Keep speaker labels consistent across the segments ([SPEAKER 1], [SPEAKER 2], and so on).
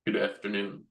[SPEAKER 1] Good afternoon.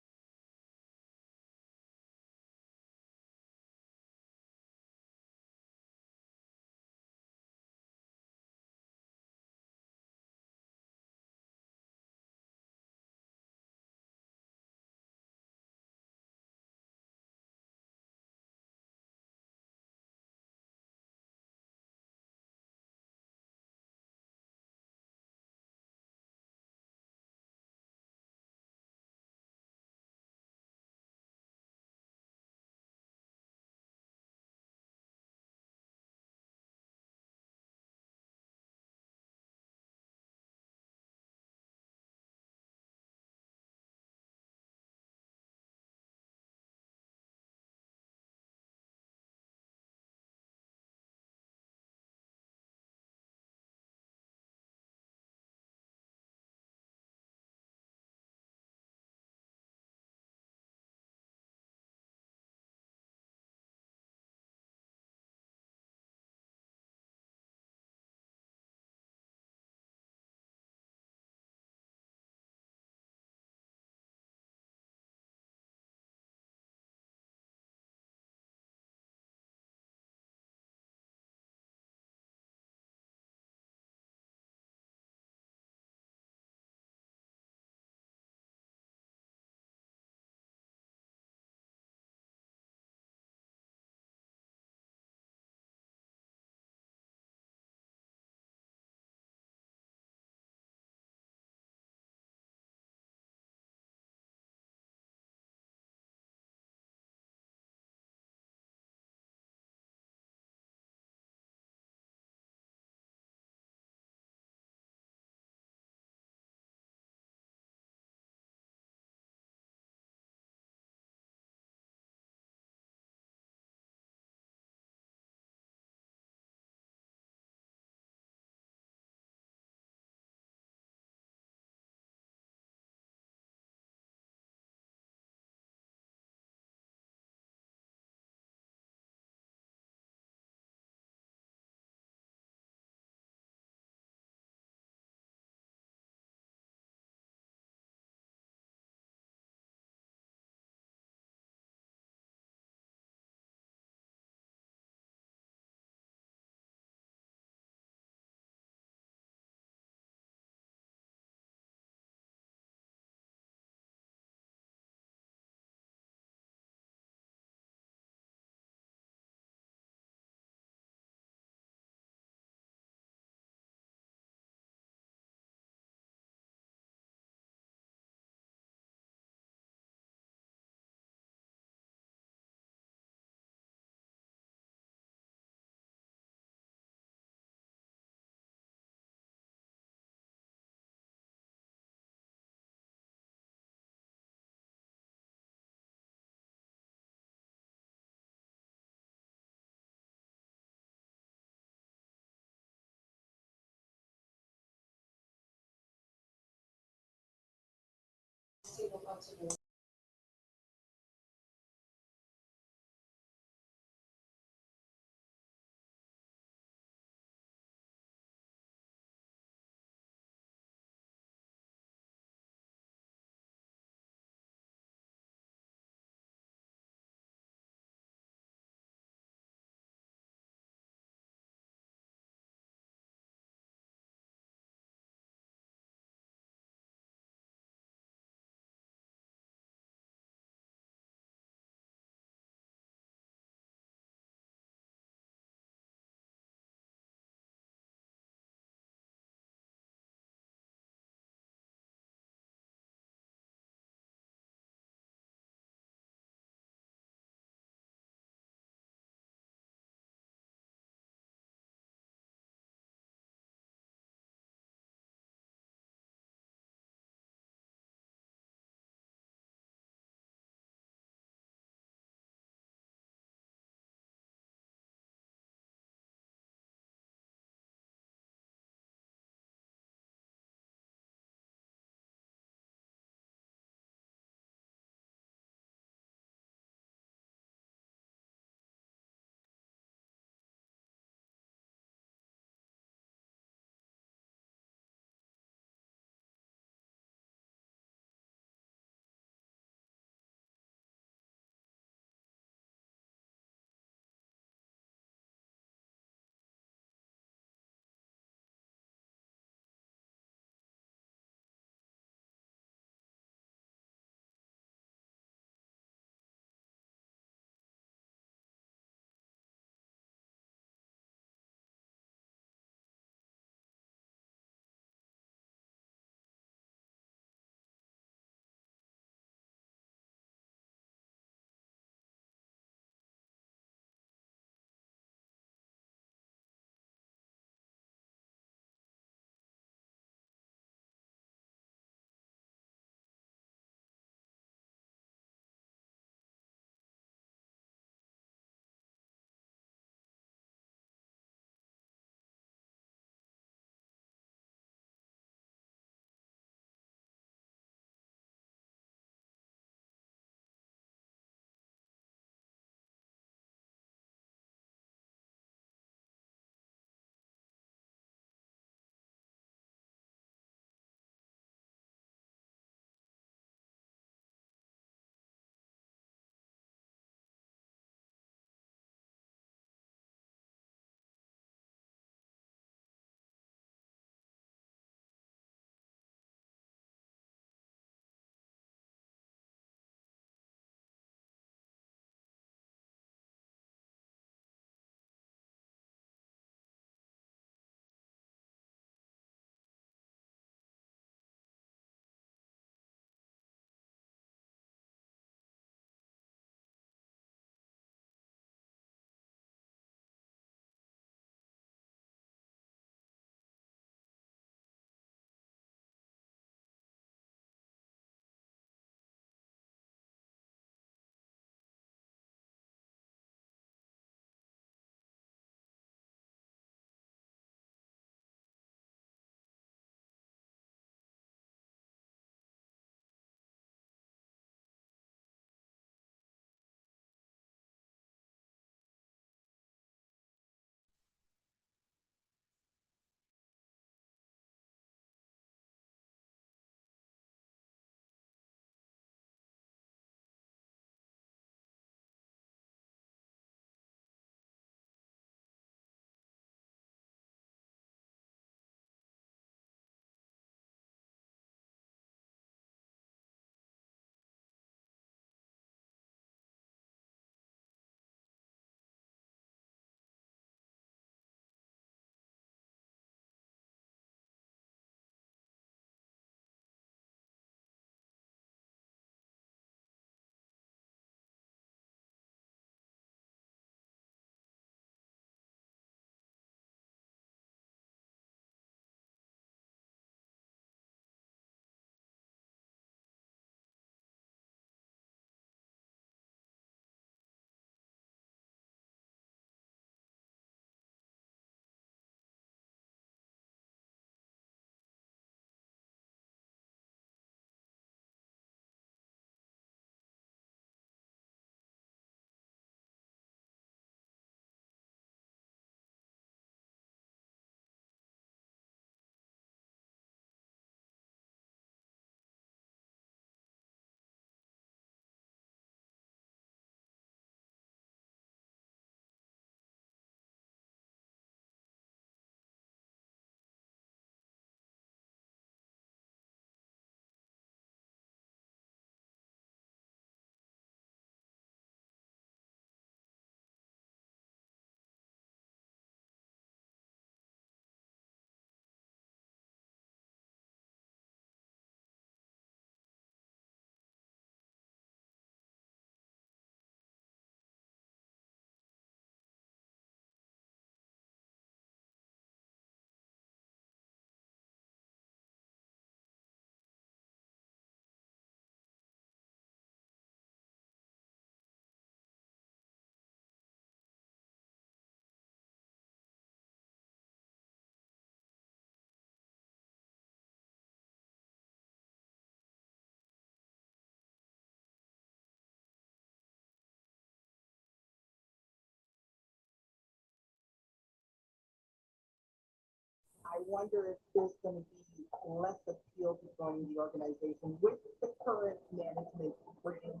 [SPEAKER 1] wonder if there's going to be less appeal to joining the organization with the current management bringing.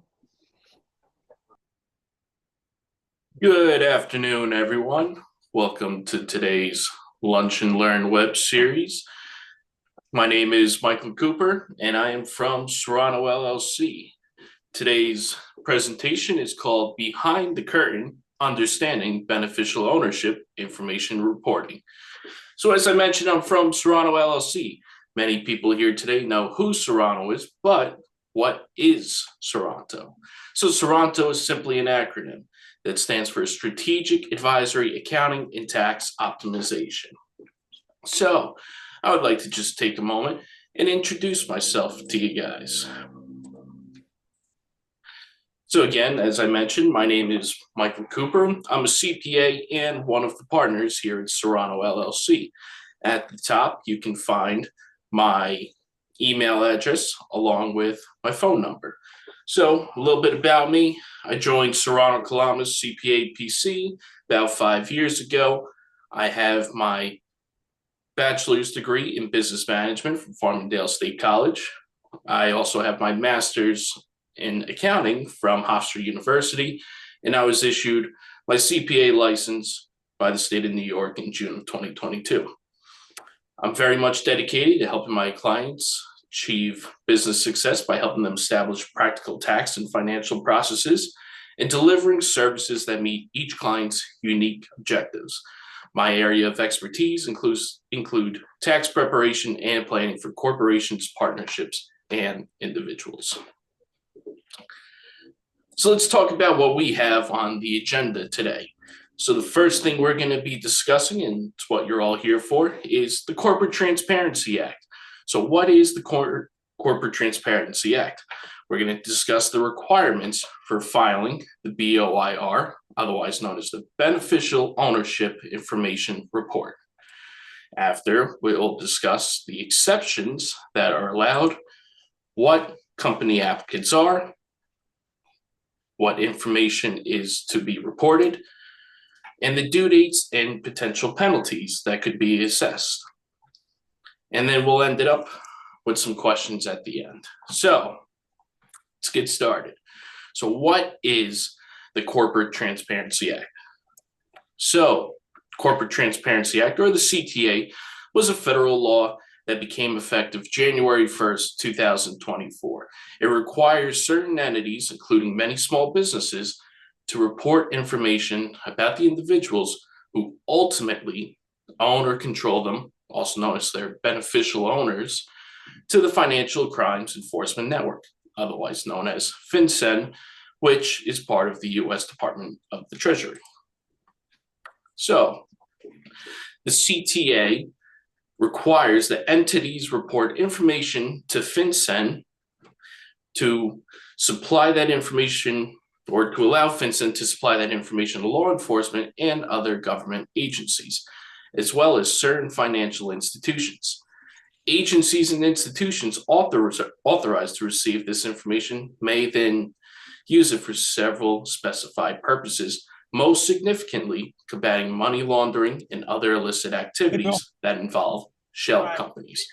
[SPEAKER 2] Good afternoon, everyone. Welcome to today's Lunch and Learn web series. My name is Michael Cooper, and I am from Serrano LLC. Today's presentation is called Behind the Curtain, Understanding Beneficial Ownership Information Reporting. So as I mentioned, I'm from Serrano LLC. Many people here today know who Serrano is, but what is Serrano? So Serrano is simply an acronym that stands for Strategic Advisory Accounting and Tax Optimization. So I would like to just take a moment and introduce myself to you guys. So again, as I mentioned, my name is Michael Cooper. I'm a CPA and one of the partners here at Serrano LLC. At the top, you can find my email address along with my phone number. So a little bit about me. I joined Serrano Kalamas CPA PC about 5 years ago. I have my bachelor's degree in business management from Farmingdale State College. I also have my master's in accounting from Hofstra University, and I was issued my CPA license by the state of New York in June of 2022. I'm very much dedicated to helping my clients achieve business success by helping them establish practical tax and financial processes and delivering services that meet each client's unique objectives. My area of expertise include tax preparation and planning for corporations, partnerships, and individuals. So let's talk about what we have on the agenda today. So the first thing we're going to be discussing, and it's what you're all here for, is the Corporate Transparency Act. So what is the Corporate Transparency Act? We're going to discuss the requirements for filing the BOIR, otherwise known as the Beneficial Ownership Information Report. After, we'll discuss the exceptions that are allowed, what company applicants are, what information is to be reported, and the due dates and potential penalties that could be assessed. And then we'll end it up with some questions at the end. So let's get started. So what is the Corporate Transparency Act? So Corporate Transparency Act, or the CTA, was a federal law that became effective January 1st, 2024. It requires certain entities, including many small businesses, to report information about the individuals who ultimately own or control them, also known as their beneficial owners, to the Financial Crimes Enforcement Network, otherwise known as FinCEN, which is part of the U.S. Department of the Treasury. So the CTA requires that entities report information to FinCEN to supply that information, or to allow FinCEN to supply that information to law enforcement and other government agencies, as well as certain financial institutions. Agencies and institutions authorized to receive this information may then use it for several specified purposes, most significantly combating money laundering and other illicit activities that involve shell companies.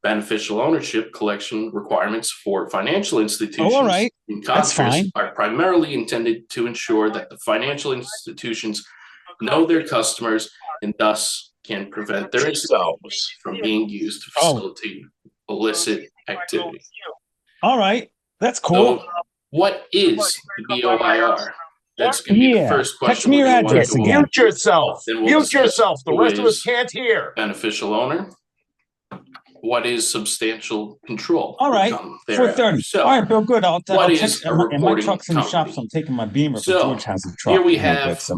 [SPEAKER 2] Beneficial ownership collection requirements for financial institutions, in contrast, are primarily intended to ensure that the financial institutions know their customers and thus can prevent their themselves from being used to facilitate illicit activity.
[SPEAKER 3] All right, that's cool.
[SPEAKER 2] So what is the BOIR? That's going to be the first question.
[SPEAKER 3] Text me your address again.
[SPEAKER 4] Mute yourself. Mute yourself. The rest of us can't hear.
[SPEAKER 2] Beneficial owner. What is substantial control?
[SPEAKER 3] All right, 4:30.
[SPEAKER 2] So,
[SPEAKER 3] all right, Bill, good. I'll
[SPEAKER 2] check.
[SPEAKER 3] My truck's in the shop, so I'm taking my Beamer.
[SPEAKER 2] So,
[SPEAKER 3] George has a truck.
[SPEAKER 2] Here we have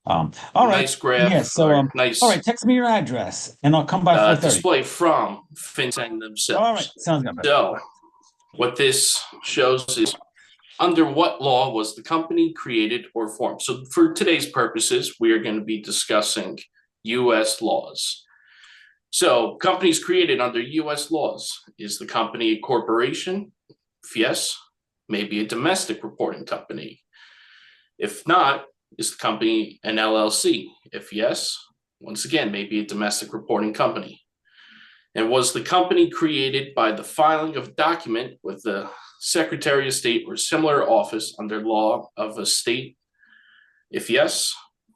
[SPEAKER 3] all right.
[SPEAKER 2] Nice graph.
[SPEAKER 3] Yeah, so
[SPEAKER 2] nice.
[SPEAKER 3] All right, text me your address, and I'll come by 4:30.
[SPEAKER 2] Display from FinCEN themselves.
[SPEAKER 3] All right, sounds good.
[SPEAKER 2] So, what this shows is under what law was the company created or formed? So, for today's purposes, we are going to be discussing U.S. laws. So, companies created under U.S. laws. Is the company a corporation? If yes, maybe a domestic reporting company. If not, is the company an LLC? If yes, once again, maybe a domestic reporting company. And was the company created by the filing of a document with the Secretary of State or similar office under law of a state? If yes,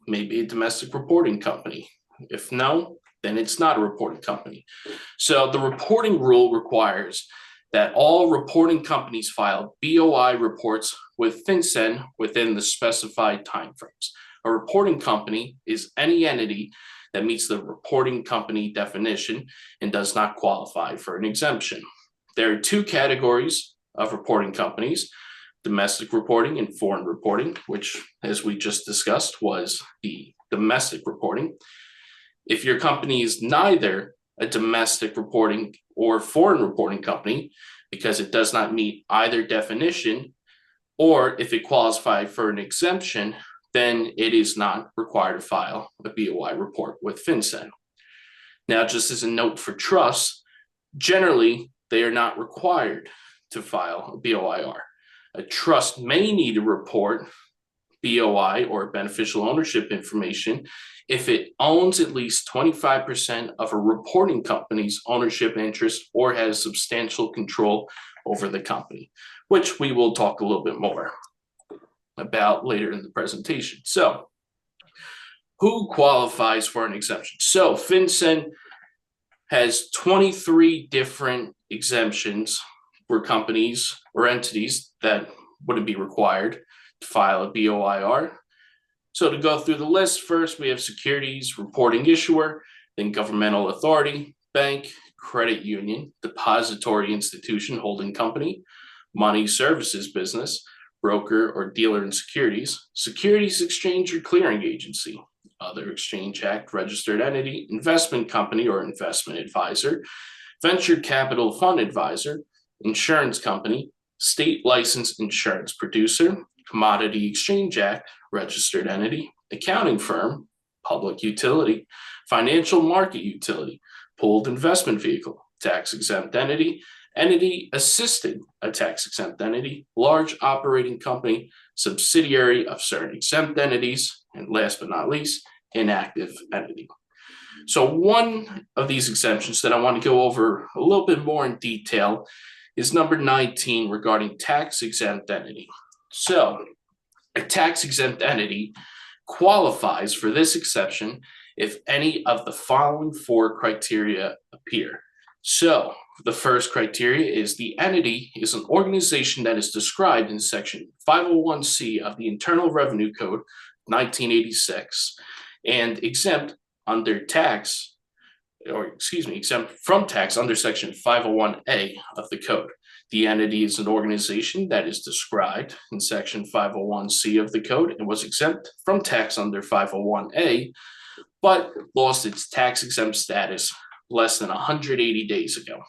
[SPEAKER 2] maybe a domestic reporting company. If no, then it's not a reporting company. So the reporting rule requires that all reporting companies file BOI reports with FinCEN within the specified timeframes. A reporting company is any entity that meets the reporting company definition and does not qualify for an exemption. There are two categories of reporting companies: domestic reporting and foreign reporting, which, as we just discussed, was the domestic reporting. If your company is neither a domestic reporting or foreign reporting company, because it does not meet either definition, or if it qualifies for an exemption, then it is not required to file a BOI report with FinCEN. Now, just as a note for trusts, generally, they are not required to file a BOIR. A trust may need to report BOI or beneficial ownership information if it owns at least 25% of a reporting company's ownership interest or has substantial control over the company, which we will talk a little bit more about later in the presentation. So, who qualifies for an exemption? So, FinCEN has 23 different exemptions for companies or entities that wouldn't be required to file a BOIR. So to go through the list, first we have securities reporting issuer, then governmental authority, bank, credit union, depository institution holding company, money services business, broker or dealer in securities, securities exchange or clearing agency, other Exchange Act registered entity, investment company or investment advisor, venture capital fund advisor, insurance company, state licensed insurance producer, Commodity Exchange Act registered entity, accounting firm, public utility, financial market utility, pooled investment vehicle, tax exempt entity, entity assisted a tax exempt entity, large operating company, subsidiary of certain exempt entities, and last but not least, inactive entity. So one of these exemptions that I want to go over a little bit more in detail is number 19 regarding tax exempt entity. So a tax exempt entity qualifies for this exception if any of the following four criteria appear. So the first criteria is the entity is an organization that is described in section 501C of the Internal Revenue Code 1986 and exempt under tax, exempt from tax under section 501A of the code. The entity is an organization that is described in section 501C of the code and was exempt from tax under 501A, but lost its tax exempt status less than 180 days ago.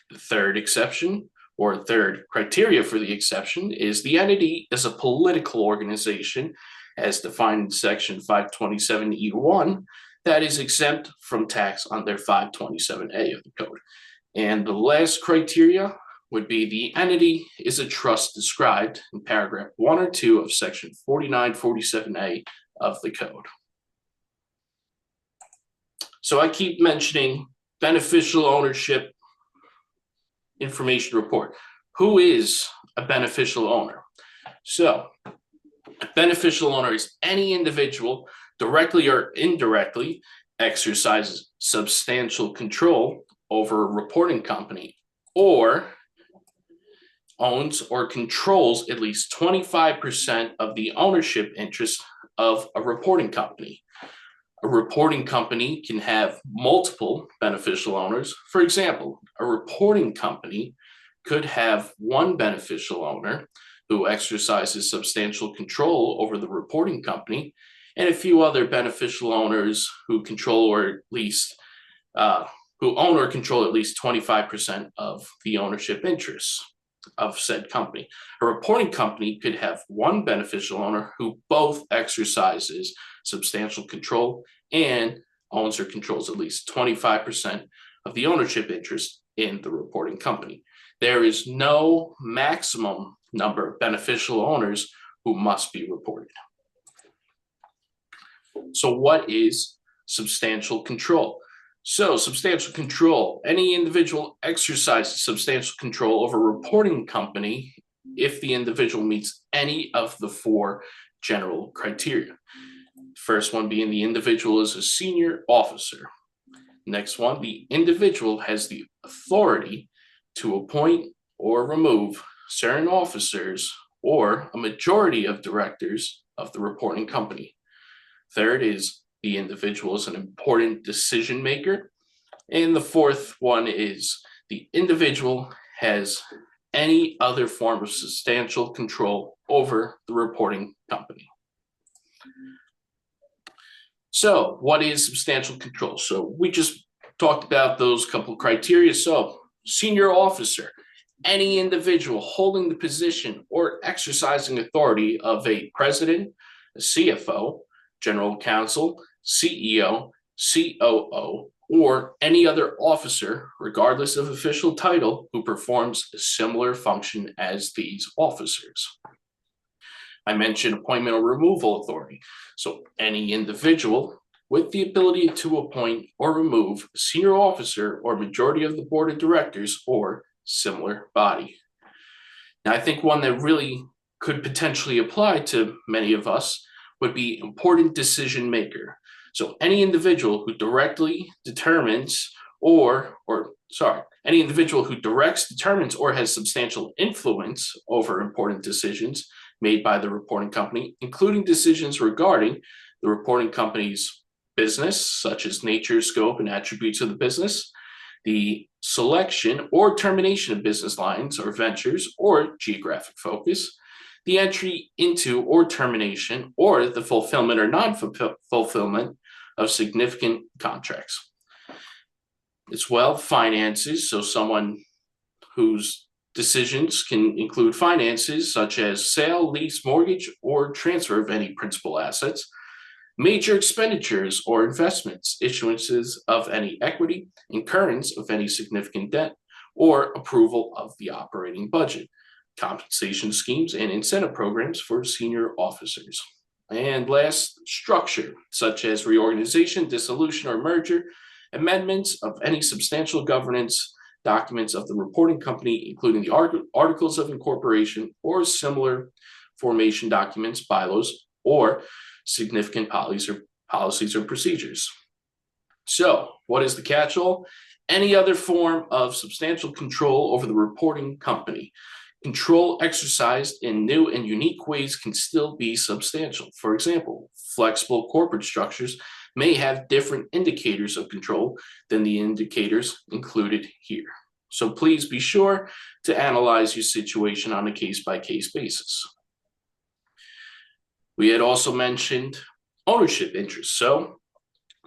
[SPEAKER 2] The third exception, or third criteria for the exception, is the entity is a political organization as defined in section 527E1 that is exempt from tax under 527A of the code. And the last criteria would be the entity is a trust described in paragraph 1 or 2 of section 4947A of the code. So I keep mentioning beneficial ownership information report. Who is a beneficial owner? So a beneficial owner is any individual directly or indirectly exercises substantial control over a reporting company or owns or controls at least 25% of the ownership interest of a reporting company. A reporting company can have multiple beneficial owners. For example, a reporting company could have one beneficial owner who exercises substantial control over the reporting company and a few other beneficial owners who control or at least who own or control at least 25% of the ownership interests of said company. A reporting company could have one beneficial owner who both exercises substantial control and owns or controls at least 25% of the ownership interest in the reporting company. There is no maximum number of beneficial owners who must be reported. So what is substantial control? So substantial control, any individual exercises substantial control over a reporting company if the individual meets any of the four general criteria. First one being the individual is a senior officer. Next one, the individual has the authority to appoint or remove certain officers or a majority of directors of the reporting company. Third is the individual is an important decision maker. And the fourth one is the individual has any other form of substantial control over the reporting company. So what is substantial control? So we just talked about those couple criteria. So senior officer, any individual holding the position or exercising authority of a president, a CFO, general counsel, CEO, COO, or any other officer, regardless of official title, who performs a similar function as these officers. I mentioned appointment or removal authority. So any individual with the ability to appoint or remove a senior officer or majority of the board of directors or similar body. Now, I think one that really could potentially apply to many of us would be important decision maker. So any individual who directly determines any individual who directs, determines, or has substantial influence over important decisions made by the reporting company, including decisions regarding the reporting company's business, such as nature, scope, and attributes of the business, the selection or termination of business lines or ventures or geographic focus, the entry into or termination or the fulfillment or non-fulfillment of significant contracts. As well, finances, so someone whose decisions can include finances such as sale, lease, mortgage, or transfer of any principal assets, major expenditures or investments, issuances of any equity, incurrence of any significant debt, or approval of the operating budget, compensation schemes and incentive programs for senior officers. And last, structure, such as reorganization, dissolution, or merger, amendments of any substantial governance documents of the reporting company, including the articles of incorporation or similar formation documents, bylaws, or significant policies or procedures. So, what is the catch-all? Any other form of substantial control over the reporting company. Control exercised in new and unique ways can still be substantial. For example, flexible corporate structures may have different indicators of control than the indicators included here. So please be sure to analyze your situation on a case-by-case basis. We had also mentioned ownership interest. So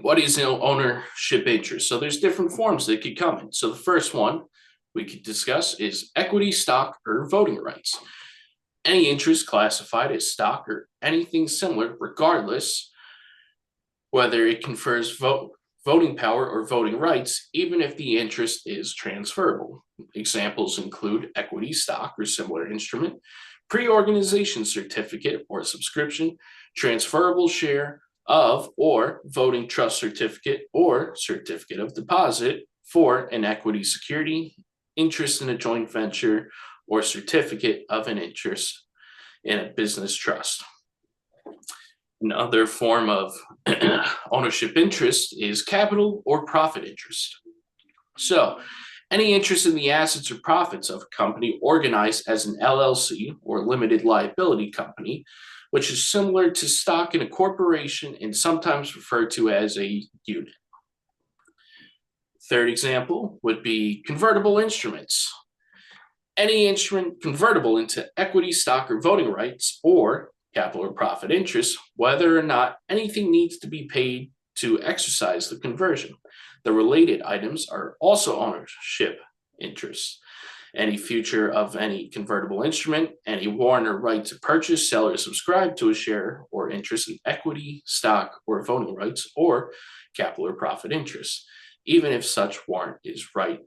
[SPEAKER 2] what is an ownership interest? So there's different forms that could come in. So the first one we could discuss is equity, stock, or voting rights. Any interest classified as stock or anything similar, regardless whether it confers voting power or voting rights, even if the interest is transferable. Examples include equity, stock, or similar instrument, pre-organization certificate or subscription, transferable share of or voting trust certificate or certificate of deposit for an equity security, interest in a joint venture, or certificate of an interest in a business trust. Another form of ownership interest is capital or profit interest. So, any interest in the assets or profits of a company organized as an LLC or limited liability company, which is similar to stock in a corporation and sometimes referred to as a unit. Third example would be convertible instruments. Any instrument convertible into equity, stock, or voting rights, or capital or profit interest, whether or not anything needs to be paid to exercise the conversion. The related items are also ownership interests. Any future of any convertible instrument, any warrant or right to purchase, sell, or subscribe to a share or interest in equity, stock, or voting rights, or capital or profit interest, even if such warrant is right,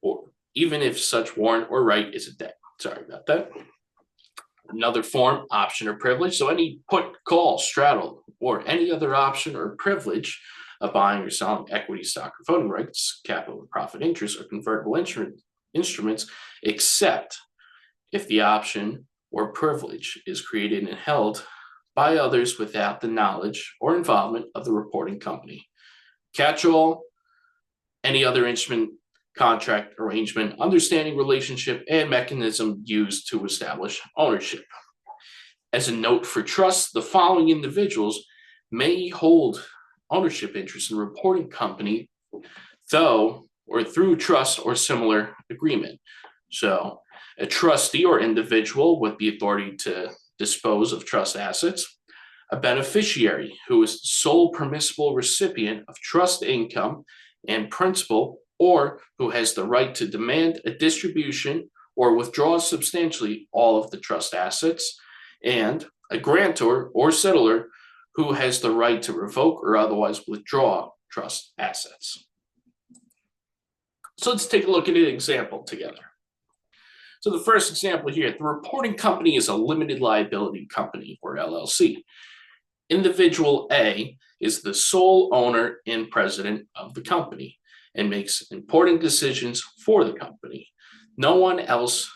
[SPEAKER 2] or even if such warrant or right is a debt. Sorry about that. Another form, option or privilege. So any put, call, straddle, or any other option or privilege of buying or selling equity stock or voting rights, capital or profit interest, or convertible instruments, except if the option or privilege is created and held by others without the knowledge or involvement of the reporting company. Catch-all, any other instrument, contract, arrangement, understanding, relationship, and mechanism used to establish ownership. As a note for trust, the following individuals may hold ownership interest in a reporting company, though or through trust or similar agreement. So a trustee or individual with the authority to dispose of trust assets, a beneficiary who is the sole permissible recipient of trust income and principal, or who has the right to demand a distribution or withdraw substantially all of the trust assets, and a grantor or settlor who has the right to revoke or otherwise withdraw trust assets. So let's take a look at an example together. So the first example here, the reporting company is a limited liability company, or LLC. Individual A is the sole owner and president of the company and makes important decisions for the company. No one else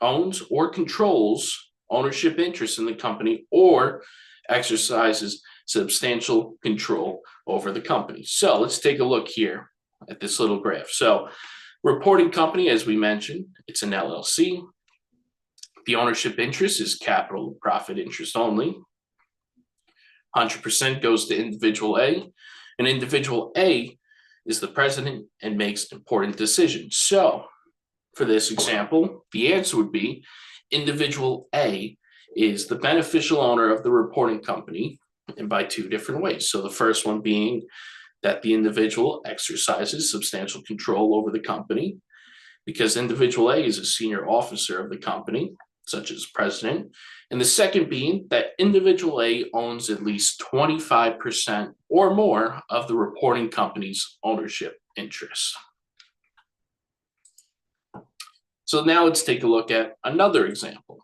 [SPEAKER 2] owns or controls ownership interest in the company or exercises substantial control over the company. So let's take a look here at this little graph. So reporting company, as we mentioned, it's an LLC. The ownership interest is capital profit interest only. 100% goes to individual A, and individual A is the president and makes important decisions. So for this example, the answer would be individual A is the beneficial owner of the reporting company, and by two different ways. So the first one being that the individual exercises substantial control over the company because individual A is a senior officer of the company, such as president. And the second being that individual A owns at least 25% or more of the reporting company's ownership interest. So now let's take a look at another example.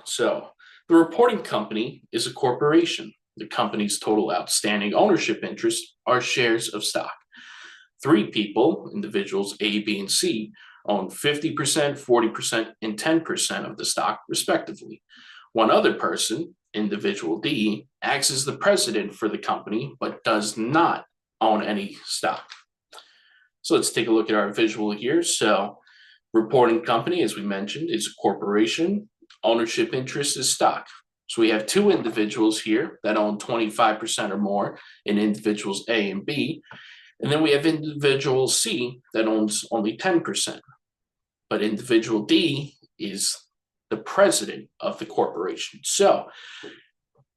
[SPEAKER 2] So the reporting company is a corporation. The company's total outstanding ownership interest are shares of stock. Three people, individuals A, B, and C, own 50%, 40%, and 10% of the stock, respectively. One other person, individual D, acts as the president for the company, but does not own any stock. So let's take a look at our visual here. So reporting company, as we mentioned, is a corporation. Ownership interest is stock. So we have two individuals here that own 25% or more in individuals A and B. And then we have individual C that owns only 10%. But individual D is the president of the corporation. So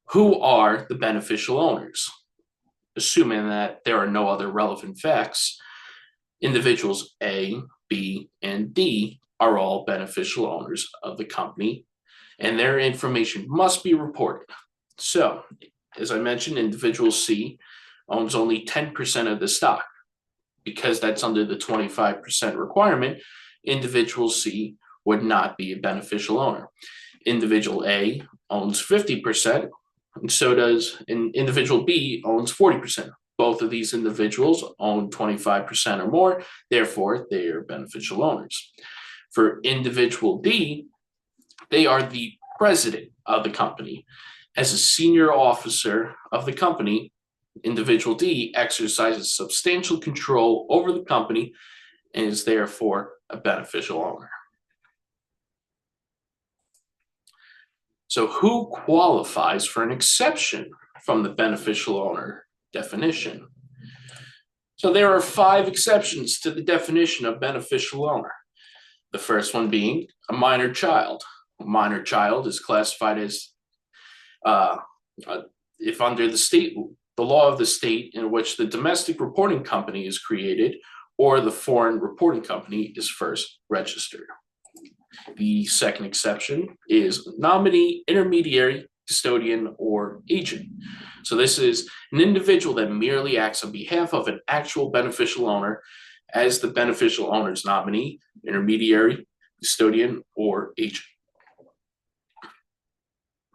[SPEAKER 2] who are the beneficial owners? Assuming that there are no other relevant facts, individuals A, B, and D are all beneficial owners of the company, and their information must be reported. So, as I mentioned, individual C owns only 10% of the stock. Because that's under the 25% requirement, individual C would not be a beneficial owner. Individual A owns 50%, and so does individual B owns 40%. Both of these individuals own 25% or more, therefore they are beneficial owners. For individual D, they are the president of the company. As a senior officer of the company, individual D exercises substantial control over the company and is therefore a beneficial owner. So who qualifies for an exception from the beneficial owner definition? So there are 5 exceptions to the definition of beneficial owner. The first one being a minor child. A minor child is classified as if under the law of the state in which the domestic reporting company is created or the foreign reporting company is first registered. The second exception is nominee, intermediary, custodian, or agent. So this is an individual that merely acts on behalf of an actual beneficial owner as the beneficial owner's nominee, intermediary, custodian, or agent.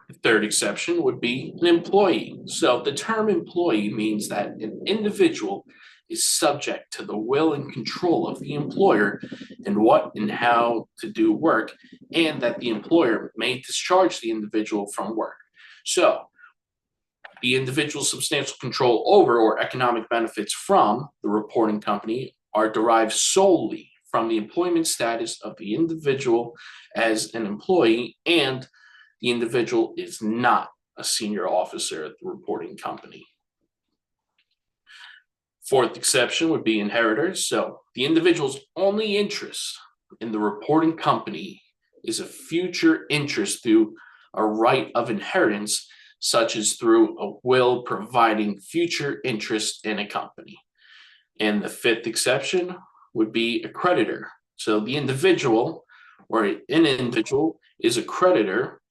[SPEAKER 2] The third exception would be an employee. So the term employee means that an individual is subject to the will and control of the employer in what and how to do work, and that the employer may discharge the individual from work. So the individual's substantial control over or economic benefits from the reporting company are derived solely from the employment status of the individual as an employee, and the individual is not a senior officer at the reporting company. Fourth exception would be inheritors. So the individual's only interest in the reporting company is a future interest through a right of inheritance, such as through a will providing future interest in a company. And the fifth exception would be a creditor. So the individual or an individual is a creditor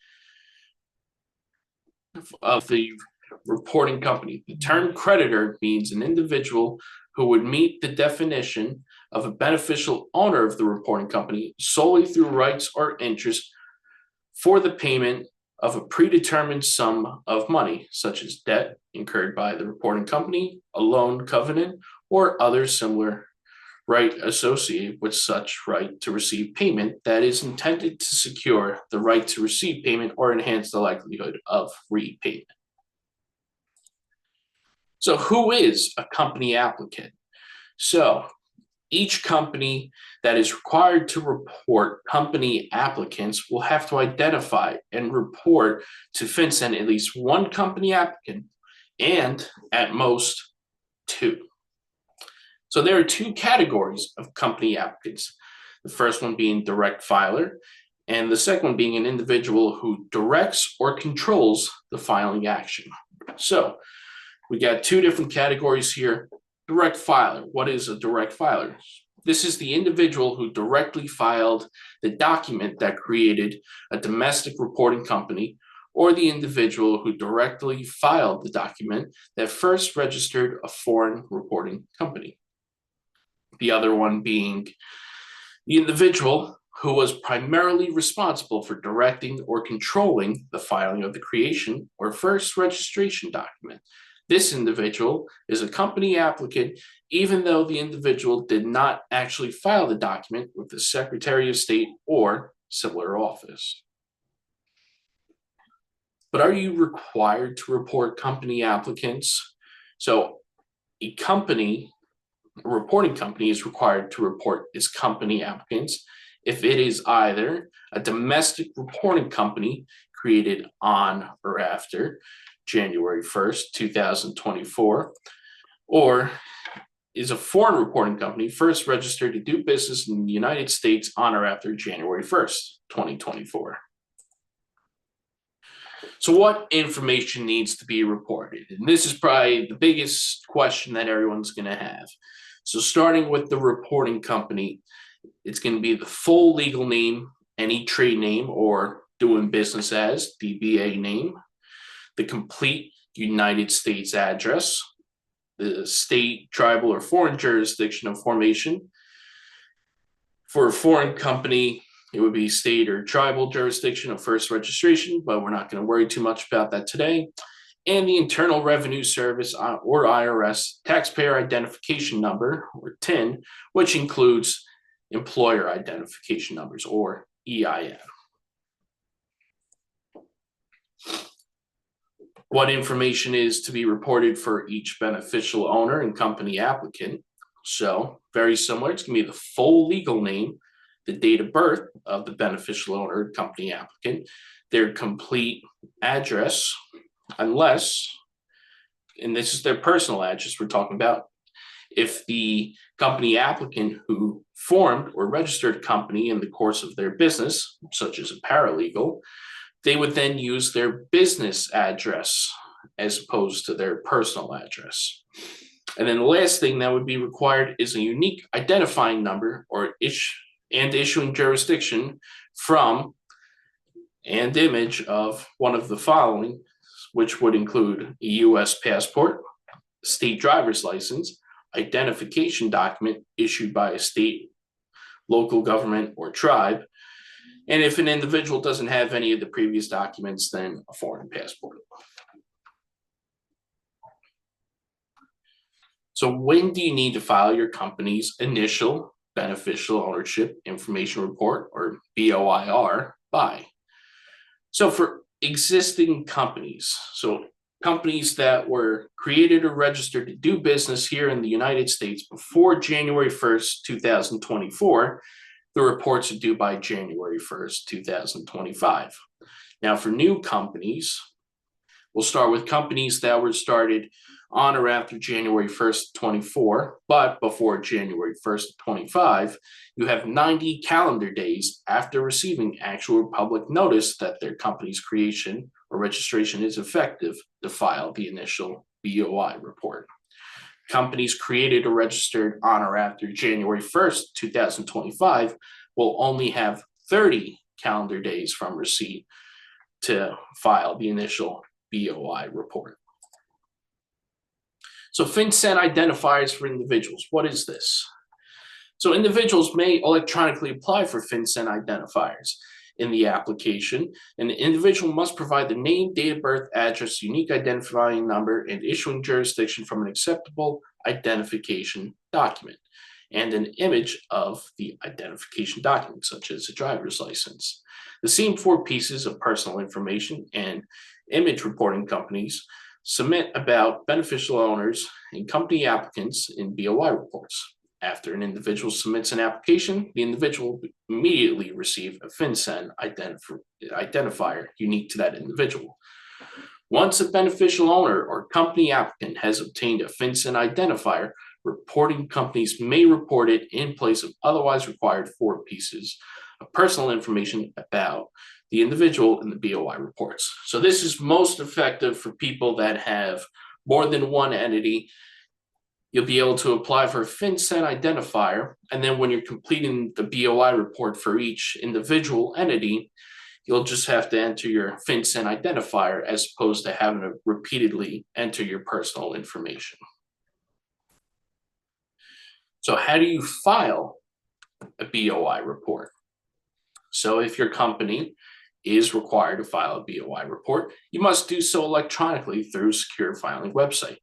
[SPEAKER 2] of the reporting company. The term creditor means an individual who would meet the definition of a beneficial owner of the reporting company solely through rights or interests for the payment of a predetermined sum of money, such as debt incurred by the reporting company, a loan covenant, or other similar right associated with such right to receive payment that is intended to secure the right to receive payment or enhance the likelihood of repayment. So who is a company applicant? So each company that is required to report company applicants will have to identify and report to FinCEN at least one company applicant, and at most two. So there are two categories of company applicants. The first one being direct filer, and the second one being an individual who directs or controls the filing action. So we got two different categories here. Direct filer. What is a direct filer? This is the individual who directly filed the document that created a domestic reporting company, or the individual who directly filed the document that first registered a foreign reporting company. The other one being the individual who was primarily responsible for directing or controlling the filing of the creation or first registration document. This individual is a company applicant, even though the individual did not actually file the document with the Secretary of State or similar office. But are you required to report company applicants? So a reporting company is required to report its company applicants if it is either a domestic reporting company created on or after January 1st, 2024, or is a foreign reporting company first registered to do business in the United States on or after January 1st, 2024. So what information needs to be reported? And this is probably the biggest question that everyone's going to have. So starting with the reporting company, it's going to be the full legal name, any trade name or doing business as, DBA name, the complete United States address, the state, tribal, or foreign jurisdiction of formation. For a foreign company, it would be state or tribal jurisdiction of first registration, but we're not going to worry too much about that today. And the Internal Revenue Service or IRS Taxpayer Identification Number or TIN, which includes Employer Identification Numbers or EIN. What information is to be reported for each beneficial owner and company applicant? So very similar, it's going to be the full legal name, the date of birth of the beneficial owner and company applicant, their complete address, unless, and this is their personal address we're talking about, if the company applicant who formed or registered a company in the course of their business, such as a paralegal, they would then use their business address as opposed to their personal address. And then the last thing that would be required is a unique identifying number or issuing jurisdiction from and image of one of the following, which would include a U.S. passport, state driver's license, identification document issued by a state, local government, or tribe, And if an individual doesn't have any of the previous documents, then a foreign passport. So when do you need to file your company's initial beneficial ownership information report, or BOIR, by? So for existing companies, so companies that were created or registered to do business here in the United States before January 1st, 2024, the reports are due by January 1st, 2025. Now for new companies, we'll start with companies that were started on or after January 1st, 24, but before January 1st, 25, you have 90 calendar days after receiving actual public notice that their company's creation or registration is effective to file the initial BOI report. Companies created or registered on or after January 1st, 2025 will only have 30 calendar days from receipt to file the initial BOI report. So FinCEN identifiers for individuals. What is this? So individuals may electronically apply for FinCEN identifiers. In the application, an individual must provide the name, date of birth, address, unique identifying number, and issuing jurisdiction from an acceptable identification document, and an image of the identification document, such as a driver's license. The same 4 pieces of personal information and image reporting companies submit about beneficial owners and company applicants in BOI reports. After an individual submits an application, the individual will immediately receive a FinCEN identifier unique to that individual. Once a beneficial owner or company applicant has obtained a FinCEN identifier, reporting companies may report it in place of otherwise required 4 pieces of personal information about the individual in the BOI reports. So this is most effective for people that have more than one entity. You'll be able to apply for a FinCEN identifier, and then when you're completing the BOI report for each individual entity, you'll just have to enter your FinCEN identifier as opposed to having to repeatedly enter your personal information. So how do you file a BOI report? So if your company is required to file a BOI report, you must do so electronically through Secure Filing website.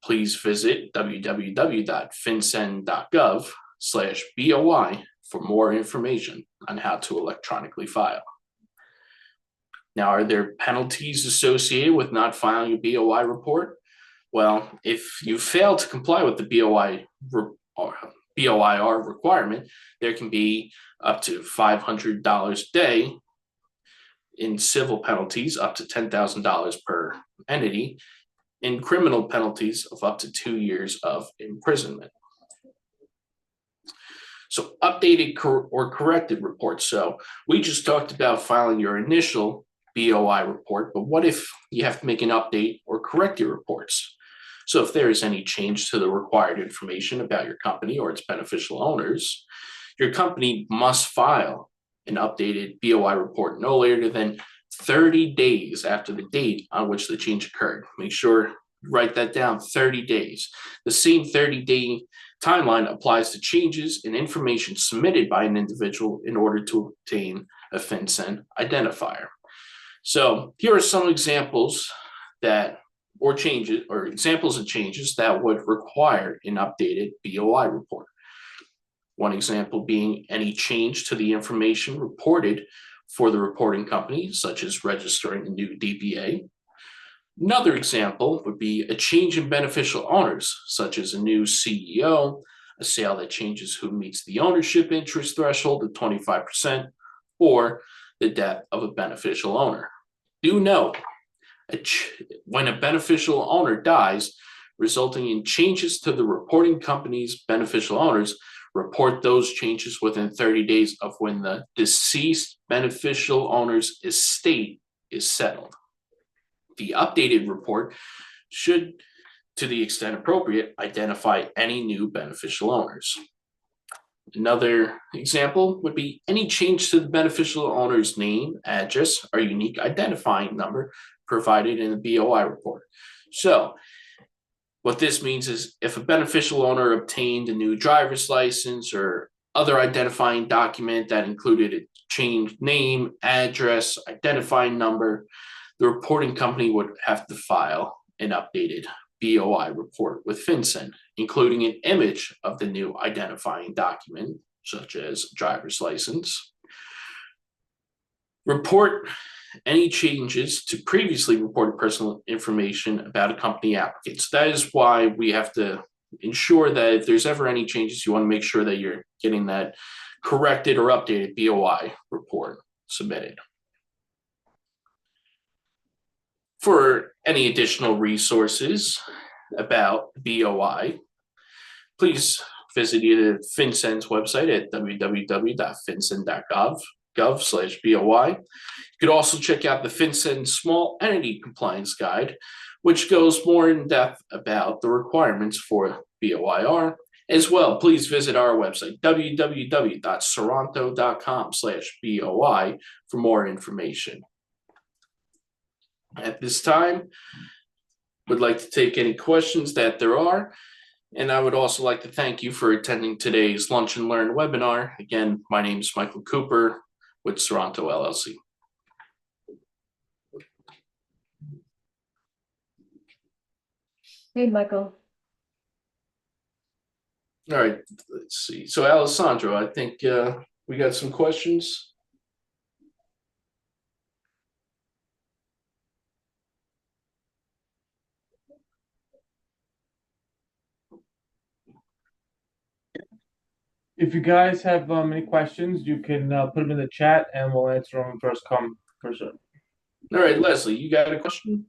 [SPEAKER 2] Please visit www.fincen.gov/BOI for more information on how to electronically file. Now, are there penalties associated with not filing a BOI report? Well, if you fail to comply with the BOIR requirement, there can be up to $500 a day in civil penalties, up to $10,000 per entity, and criminal penalties of up to 2 years of imprisonment. So updated or corrected reports. So we just talked about filing your initial BOI report, but what if you have to make an update or correct your reports? So if there is any change to the required information about your company or its beneficial owners, your company must file an updated BOI report no later than 30 days after the date on which the change occurred. Make sure you write that down, 30 days. The same 30-day timeline applies to changes in information submitted by an individual in order to obtain a FinCEN identifier. So here are some examples examples of changes that would require an updated BOI report. One example being any change to the information reported for the reporting company, such as registering a new DBA. Another example would be a change in beneficial owners, such as a new CEO, a sale that changes who meets the ownership interest threshold of 25%, or the death of a beneficial owner. Do note, when a beneficial owner dies, resulting in changes to the reporting company's beneficial owners, report those changes within 30 days of when the deceased beneficial owner's estate is settled. The updated report should, to the extent appropriate, identify any new beneficial owners. Another example would be any change to the beneficial owner's name, address, or unique identifying number provided in the BOI report. So what this means is if a beneficial owner obtained a new driver's license or other identifying document that included a change name, address, identifying number, the reporting company would have to file an updated BOI report with FinCEN, including an image of the new identifying document, such as driver's license. Report any changes to previously reported personal information about a company applicant. So that is why we have to ensure that if there's ever any changes, you want to make sure that you're getting that corrected or updated BOI report submitted. For any additional resources about BOI, please visit either FinCEN's website at www.fincen.gov/BOI. You could also check out the FinCEN Small Entity Compliance Guide, which goes more in depth about the requirements for BOIR. As well, please visit our website, www.saranto.com/BOI for more information. At this time, would like to take any questions that there are. And I would also like to thank you for attending today's Lunch and Learn webinar. Again, my name is Michael Cooper with Saranto LLC.
[SPEAKER 5] Hey, Michael.
[SPEAKER 2] All right, let's see. So Alessandro, I think we got some questions.
[SPEAKER 6] If you guys have any questions, you can put them in the chat and we'll answer them first come, first serve.
[SPEAKER 2] All right, Leslie, you got a question?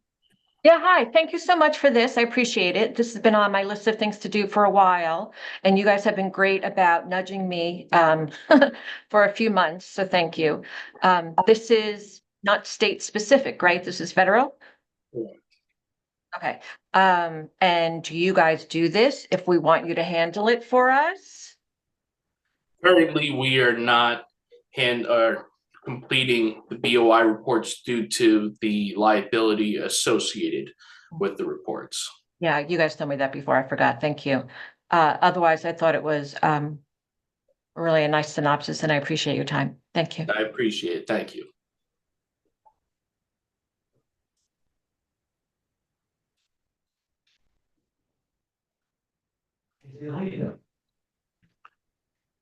[SPEAKER 5] Yeah, hi. Thank you so much for this. I appreciate it. This has been on my list of things to do for a while, and you guys have been great about nudging me for a few months, so thank you. This is not state specific, right? This is federal?
[SPEAKER 2] Yeah.
[SPEAKER 5] Okay. And do you guys do this if we want you to handle it for us?
[SPEAKER 2] Currently, we are not completing the BOI reports due to the liability associated with the reports.
[SPEAKER 5] Yeah, you guys told me that before. I forgot. Thank you. Otherwise, I thought it was really a nice synopsis, and I appreciate your time. Thank you.
[SPEAKER 2] I appreciate it. Thank you.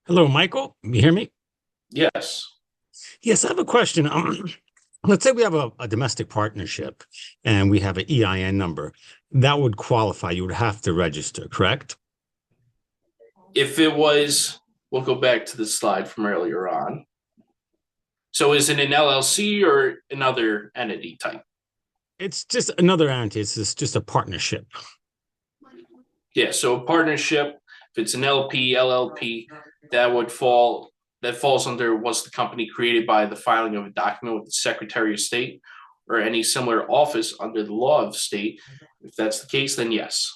[SPEAKER 3] Hello, Michael. You hear me?
[SPEAKER 2] Yes.
[SPEAKER 3] Yes, I have a question. Let's say we have a domestic partnership and we have an EIN number. That would qualify. You would have to register, correct?
[SPEAKER 2] If it was, we'll go back to the slide from earlier on. So is it an LLC or another entity type?
[SPEAKER 3] It's just another entity. It's just a partnership.
[SPEAKER 2] Yeah, so a partnership, if it's an LP, LLP, that falls under, was the company created by the filing of a document with the Secretary of State or any similar office under the law of the state? If that's the case, then yes.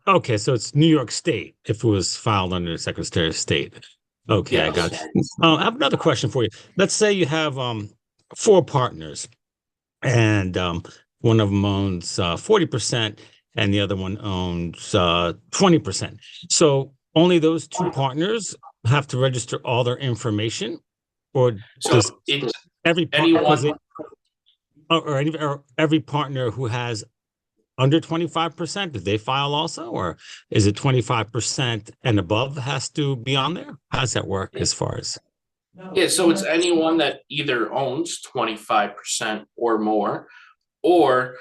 [SPEAKER 3] Okay, so it's New York State if it was filed under the Secretary of State. Okay,
[SPEAKER 2] Yes.
[SPEAKER 3] I got it. I have another question for you. Let's say you have 4 partners and one of them owns 40% and the other one owns 20%. So only those 2 partners have to register all their information, or
[SPEAKER 2] So
[SPEAKER 3] does
[SPEAKER 2] it's
[SPEAKER 3] every
[SPEAKER 2] anyone,
[SPEAKER 3] every partner who has under 25%, do they file also, or is it 25% and above has to be on there? How does that work as far as?
[SPEAKER 2] yeah, so it's anyone that either owns 25% or more, or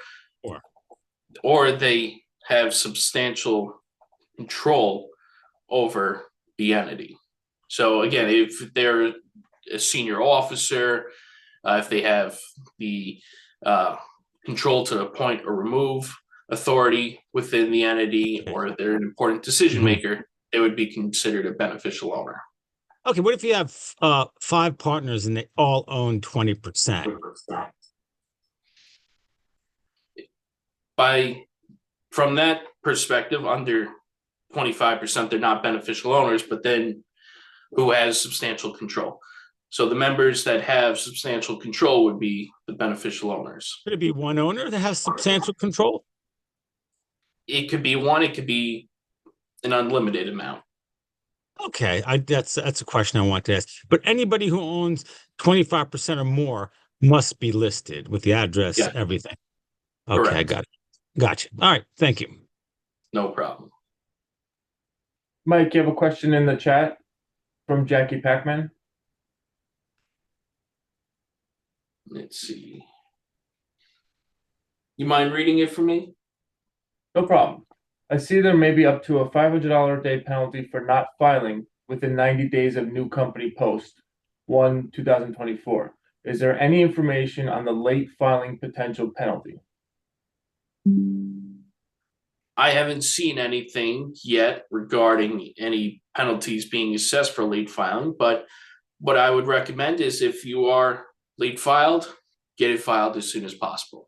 [SPEAKER 2] they have substantial control over the entity. So again, if they're a senior officer, if they have the control to appoint or remove authority within the entity, or they're an important decision maker, they would be considered a beneficial owner.
[SPEAKER 3] Okay, what if you have 5 partners and they all own 20%?
[SPEAKER 2] From that perspective, under 25%, they're not beneficial owners, but then who has substantial control? So the members that have substantial control would be the beneficial owners.
[SPEAKER 3] Could it be one owner that has substantial control?
[SPEAKER 2] It could be one, it could be an unlimited amount.
[SPEAKER 3] Okay, that's a question I want to ask. But anybody who owns 25% or more must be listed with the address,
[SPEAKER 2] Yeah.
[SPEAKER 3] everything. Okay, I
[SPEAKER 2] Correct.
[SPEAKER 3] got it. Gotcha. All right, thank you.
[SPEAKER 2] No problem.
[SPEAKER 6] Mike, you have a question in the chat from Jackie Pacman?
[SPEAKER 2] Let's see. You mind reading it for me?
[SPEAKER 6] No problem. I see there may be up to a $500 a day penalty for not filing within 90 days of new company post, 1/2024. Is there any information on the late filing potential penalty?
[SPEAKER 2] I haven't seen anything yet regarding any penalties being assessed for late filing, but what I would recommend is if you are late filed, get it filed as soon as possible.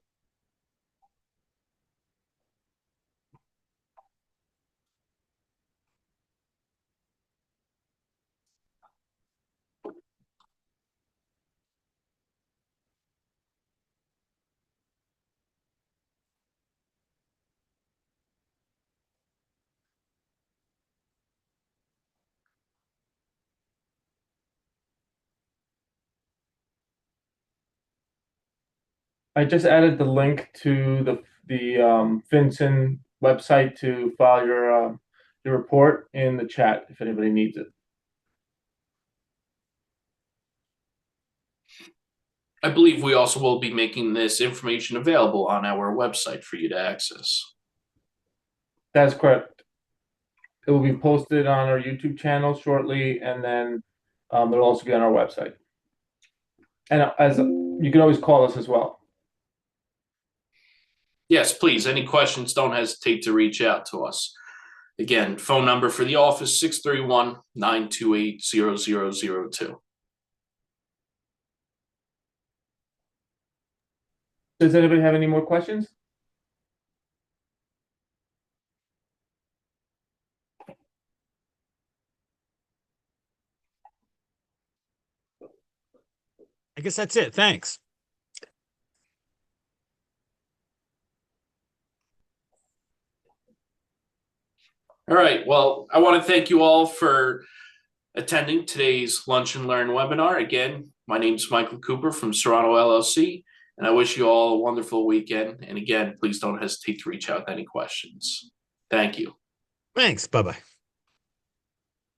[SPEAKER 6] I just added the link to the FinCEN website to file your report in the chat if anybody needs it.
[SPEAKER 2] I believe we also will be making this information available on our website for you to access.
[SPEAKER 6] That's correct. It will be posted on our YouTube channel shortly, and then it'll also be on our website. And as you can always call us as well.
[SPEAKER 2] Yes, please, any questions, don't hesitate to reach out to us. Again, phone number for the office, 631-928-0002.
[SPEAKER 6] Does anybody have any more questions?
[SPEAKER 3] I guess that's it. Thanks.
[SPEAKER 2] All right, well, I want to thank you all for attending today's Lunch and Learn webinar. Again, my name is Michael Cooper from Serrano LLC, and I wish you all a wonderful weekend. And again, please don't hesitate to reach out with any questions. Thank you.
[SPEAKER 3] Thanks. Bye-bye.